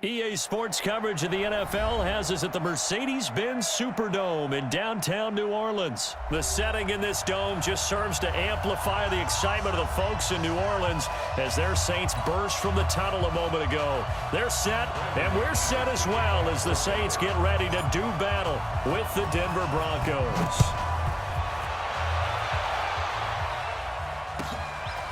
EA Sports coverage of the NFL has us at the Mercedes-Benz Superdome in downtown New Orleans. The setting in this dome just serves to amplify the excitement of the folks in New Orleans as their Saints burst from the tunnel a moment ago. They're set, and we're set as well as the Saints get ready to do battle with the Denver Broncos.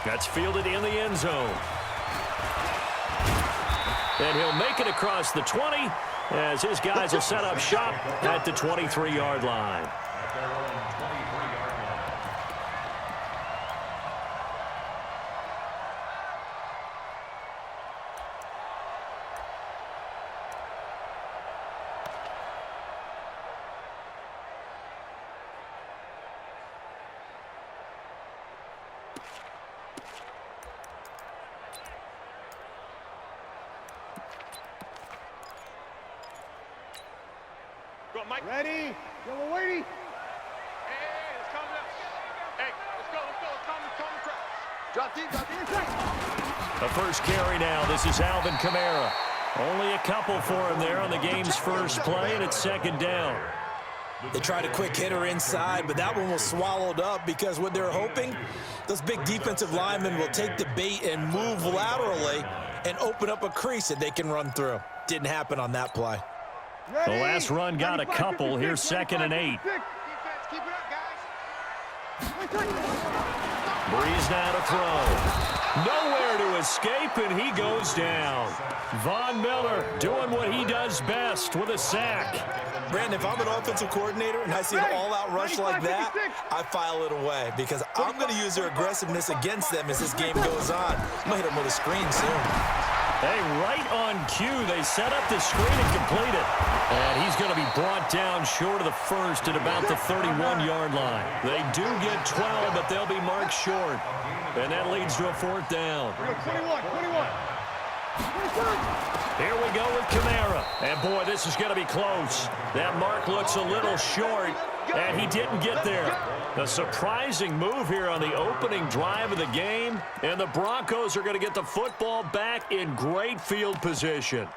That's fielded in the end zone. And he'll make it across the 20 as his guys will set up shop at the 23-yard line. Ready? Yo, we're waiting. Hey, it's coming up. Hey, let's go. Drop deep. The first carry now. This is Alvin Kamara. Only a couple for him there on the game's first play, and it's second down. They tried a quick hitter inside, but that one was swallowed up because what they're hoping, those big defensive linemen will take the bait and move laterally and open up a crease that they can run through. Didn't happen on that play. The last run got a couple. Here's 2nd and 8. Keep it up, guys. Breeze now to throw. Nowhere to escape, and he goes down. Von Miller doing what he does best with a sack. Brandon, if I'm an offensive coordinator and I see an all-out rush like that, I file it away because I'm going to use their aggressiveness against them as this game goes on. I'm going to hit them with a screen soon. Hey, right on cue, they set up the screen and complete it. And he's going to be brought down short of the first at about the 31-yard line. They do get 12, but they'll be marked short. And that leads to a 4th down. 21. Here we go with Kamara. And, boy, this is going to be close. That mark looks a little short, and he didn't get there. A surprising move here on the opening drive of the game, and the Broncos are going to get the football back in great field position.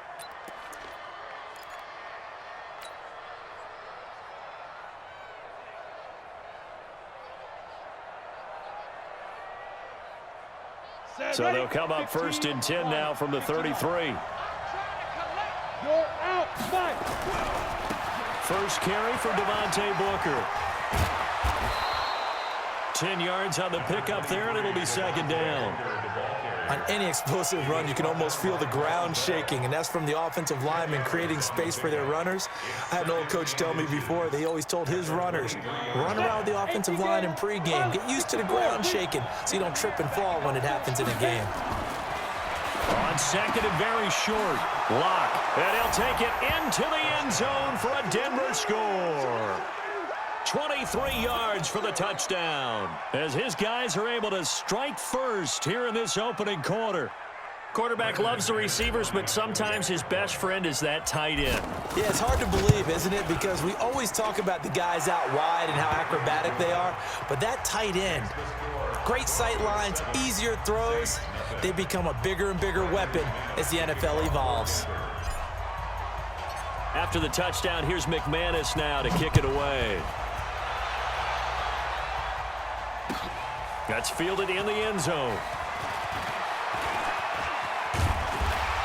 So they'll come up 1st and 10 now from the 33. You're out, Mike. First carry for Devontae Booker. 10 yards on the pickup there, and it'll be 2nd down. On any explosive run, you can almost feel the ground shaking, and that's from the offensive linemen creating space for their runners. I had an old coach tell me before that he always told his runners, run around the offensive line in pregame. Get used to the ground shaking so you don't trip and fall when it happens in a game. On 2nd and very short. Lock. And he'll take it into the end zone for a Denver score. 23 yards for the touchdown as his guys are able to strike first here in this opening quarter. Quarterback loves the receivers, but sometimes his best friend is that tight end. Yeah, it's hard to believe, isn't it? Because we always talk about the guys out wide and how acrobatic they are, but that tight end, great sight lines, easier throws, they become a bigger and bigger weapon as the NFL evolves. After the touchdown, here's McManus now to kick it away. That's fielded in the end zone.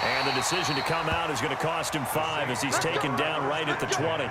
And the decision to come out is going to cost him 5 as he's taken down right at the 20.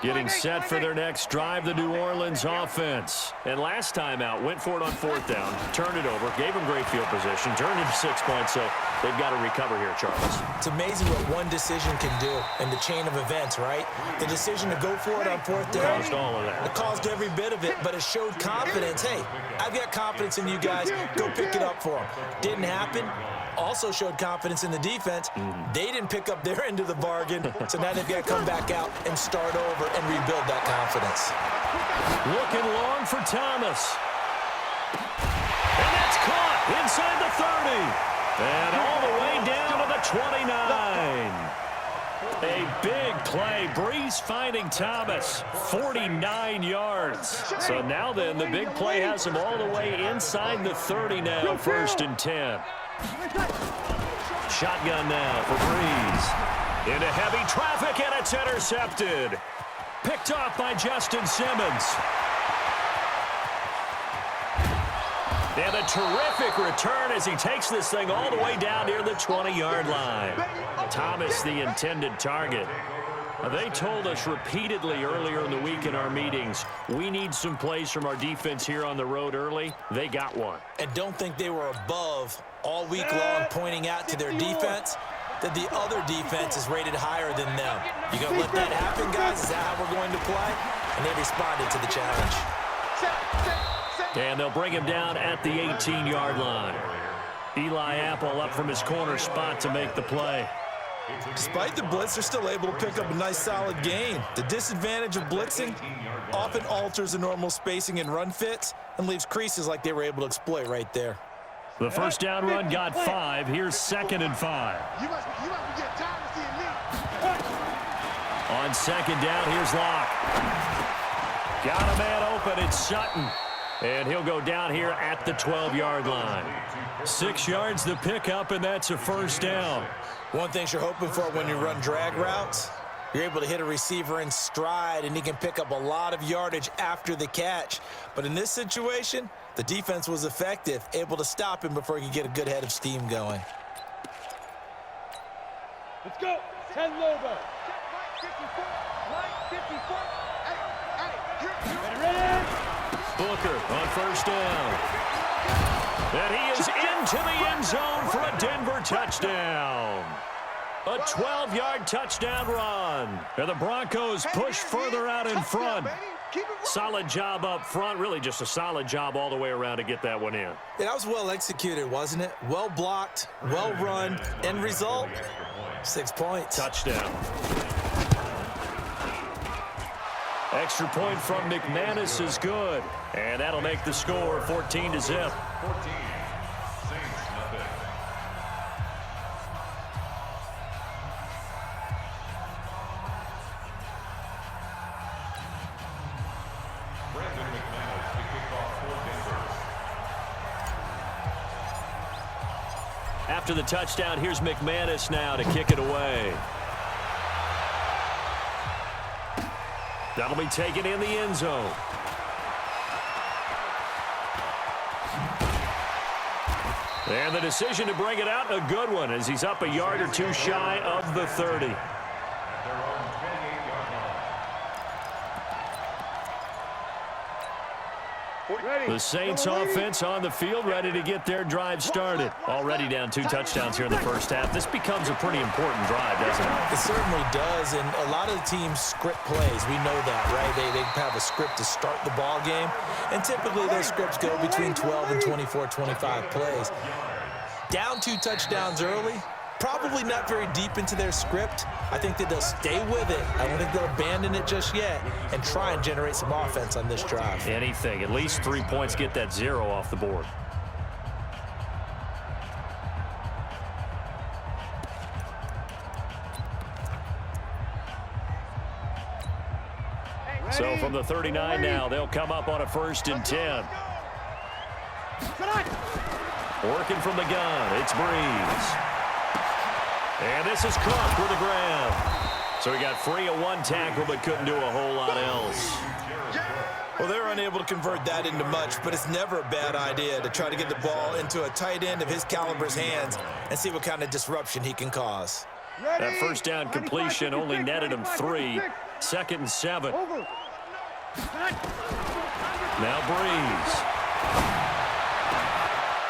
Getting set for their next drive, the New Orleans offense. And last time out, went for it on 4th down, turned it over, gave them great field position, turned into 6 points, so they've got to recover here, Charles. It's amazing what one decision can do in the chain of events, right? The decision to go for it on 4th down. Caused all of that. It caused every bit of it, but it showed confidence. Hey, I've got confidence in you guys. Go pick it up for them. Didn't happen. Also showed confidence in the defense. They didn't pick up their end of the bargain, so now they've got to come back out and start over and rebuild that confidence. Looking long for Thomas. And that's caught inside the 30. And all the way down to the 29. A big play. Breeze finding Thomas. 49 yards. So now then, the big play has him all the way inside the 30 now. 1st and 10. Shotgun now for Breeze. Into heavy traffic, and it's intercepted. Picked off by Justin Simmons. And a terrific return as he takes this thing all the way down near the 20-yard line. Thomas, the intended target. They told us repeatedly earlier in the week in our meetings, we need some plays from our defense here on the road early. They got one. And don't think they were above all week long, pointing out to their defense that the other defense is rated higher than them. You going to let that happen, guys? Is that how we're going to play? And they responded to the challenge. And they'll bring him down at the 18-yard line. Eli Apple up from his corner spot to make the play. Despite the blitz, they're still able to pick up a nice, solid gain. The disadvantage of blitzing often alters the normal spacing and run fits and leaves creases like they were able to exploit right there. The first down run got 5. Here's 2nd and 5. On 2nd down, here's Locke. Got a man open. It's Sutton. And he'll go down here at the 12-yard line. 6 yards the pickup, and that's a 1st down. One thing you're hoping for when you run drag routes, you're able to hit a receiver in stride, and he can pick up a lot of yardage after the catch. But in this situation, the defense was effective, able to stop him before he could get a good head of steam going. Let's go. 10 Lobo. Ready? Booker on 1st down. And he is into the end zone for a Denver touchdown. A 12-yard touchdown run. And the Broncos push further out in front. Solid job up front. Really just a solid job all the way around to get that one in. Yeah, that was well executed, wasn't it? Well blocked, well run. End result, 6 points. Touchdown. Extra point from McManus is good. And that'll make the score 14-0. After the touchdown, here's McManus now to kick it away. That'll be taken in the end zone. And the decision to bring it out, a good one, as he's up a yard or two shy of the 30. The Saints offense on the field, ready to get their drive started. Already down 2 touchdowns here in the first half. This becomes a pretty important drive, doesn't it? It certainly does, and a lot of the teams script plays. We know that, right? They have a script to start the ball game, and typically those scripts go between 12 and 24, 25 plays. Down 2 touchdowns early, probably not very deep into their script. I think that they'll stay with it. I don't think they'll abandon it just yet and try and generate some offense on this drive. Anything. At least 3 points, get that 0 off the board. So from the 39 now, they'll come up on a 1st and 10. Working from the gun, it's Breeze. And this is Cook with the grab. So he got free of 1 tackle, but couldn't do a whole lot else. Well, they're unable to convert that into much, but it's never a bad idea to try to get the ball into a tight end of his caliber's hands and see what kind of disruption he can cause. That 1st down completion only netted him 3. 2nd and 7. Now Breeze.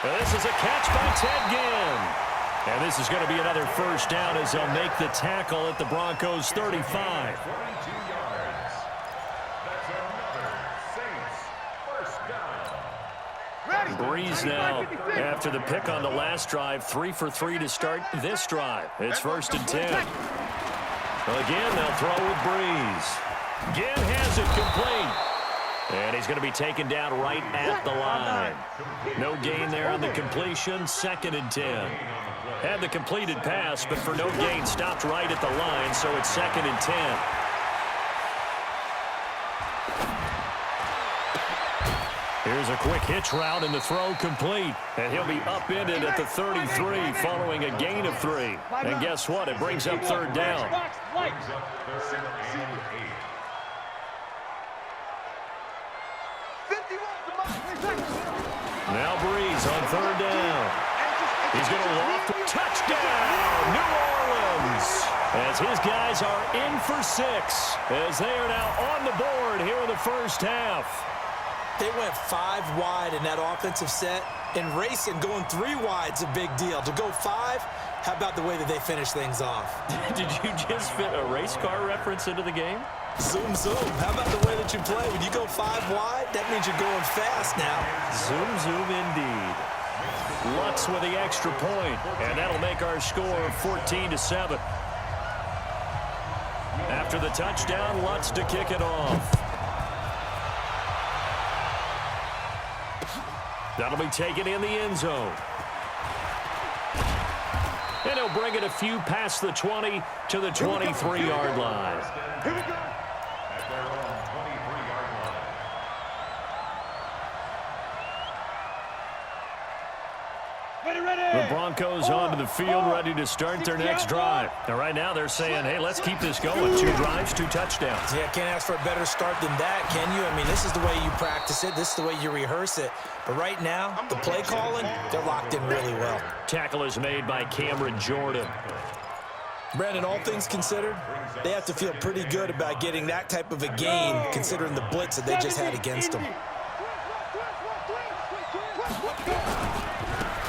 And this is a catch by Ted Ginn. And this is going to be another 1st down as they'll make the tackle at the Broncos' 35. Breeze now, after the pick on the last drive, 3 for 3 to start this drive. It's 1st and 10. Again, they'll throw with Breeze. Ginn has it complete. And he's going to be taken down right at the line. No gain there on the completion, 2nd and 10. Had the completed pass, but for no gain, stopped right at the line, so it's 2nd and 10. Here's a quick hitch route, and the throw complete. And he'll be upended at the 33 following a gain of 3. And guess what? It brings up 3rd down. Now Breeze on 3rd down. He's going to loft. Touchdown, New Orleans. As his guys are in for 6. As they are now on the board here in the first half. They went 5 wide in that offensive set. And racing, going 3 wide's a big deal. To go 5, how about the way that they finish things off? Did you just fit a race car reference into the game? Zoom, zoom. How about the way that you play? When you go 5 wide, that means you're going fast now. Zoom, zoom indeed. Lutz with the extra point, and that'll make our score 14-7. After the touchdown, Lutz to kick it off. That'll be taken in the end zone. And he'll bring it a few past the 20 to the 23-yard line. Here we go. The Broncos onto the field, ready to start their next drive. Now, right now, they're saying, hey, let's keep this going. 2 drives, 2 touchdowns. Yeah, can't ask for a better start than that, can you? I mean, this is the way you practice it. This is the way you rehearse it. But right now, the play calling, they're locked in really well. Tackle is made by Cameron Jordan. Brandon, all things considered, they have to feel pretty good about getting that type of a gain, considering the blitz that they just had against them.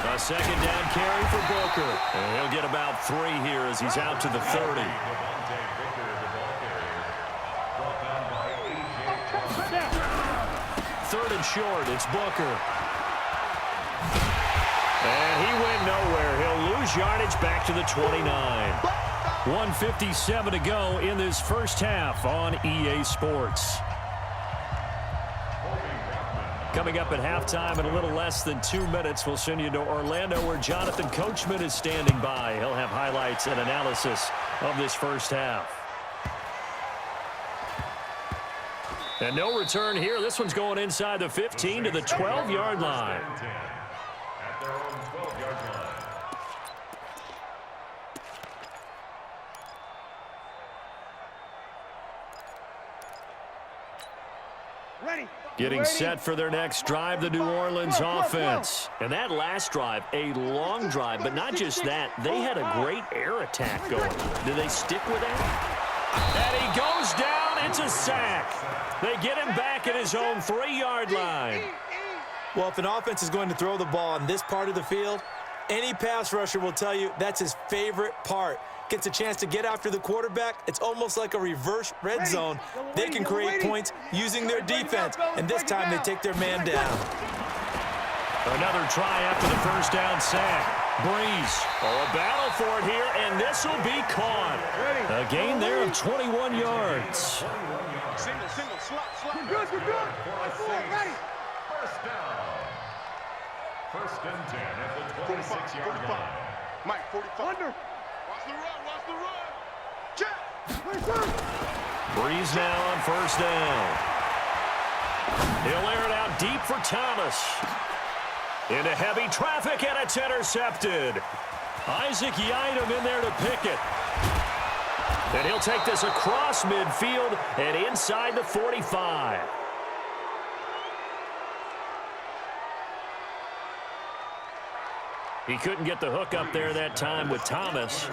A 2nd down carry for Booker. And he'll get about 3 here as he's out to the 30. 3rd and short, it's Booker. And he went nowhere. He'll lose yardage back to the 29. 1:57 to go in this first half on EA Sports. Coming up at halftime in a little less than 2 minutes, we'll send you to Orlando where Jonathan Coachman is standing by. He'll have highlights and analysis of this first half. And no return here. This one's going inside the 15 to the 12-yard line. Getting set for their next drive, the New Orleans offense. And that last drive, a long drive, but not just that. They had a great air attack going. Do they stick with that? And he goes down. It's a sack. They get him back at his own 3-yard line. Well, if an offense is going to throw the ball on this part of the field, any pass rusher will tell you that's his favorite part. Gets a chance to get after the quarterback. It's almost like a reverse red zone. They can create points using their defense, and this time they take their man down. Another try after the first down sack. Breeze. Oh, a battle for it here, and this will be caught. A gain there of 21 yards. Single, slot. We're good. Ready. First down. 1st and 10 at the 26-yard line. Mike, 45. Under. Watch the run. Check. Breeze now on 1st down. He'll air it out deep for Thomas. Into heavy traffic, and it's intercepted. Isaac Yiadom in there to pick it. And he'll take this across midfield and inside the 45. He couldn't get the hook up there that time with Thomas.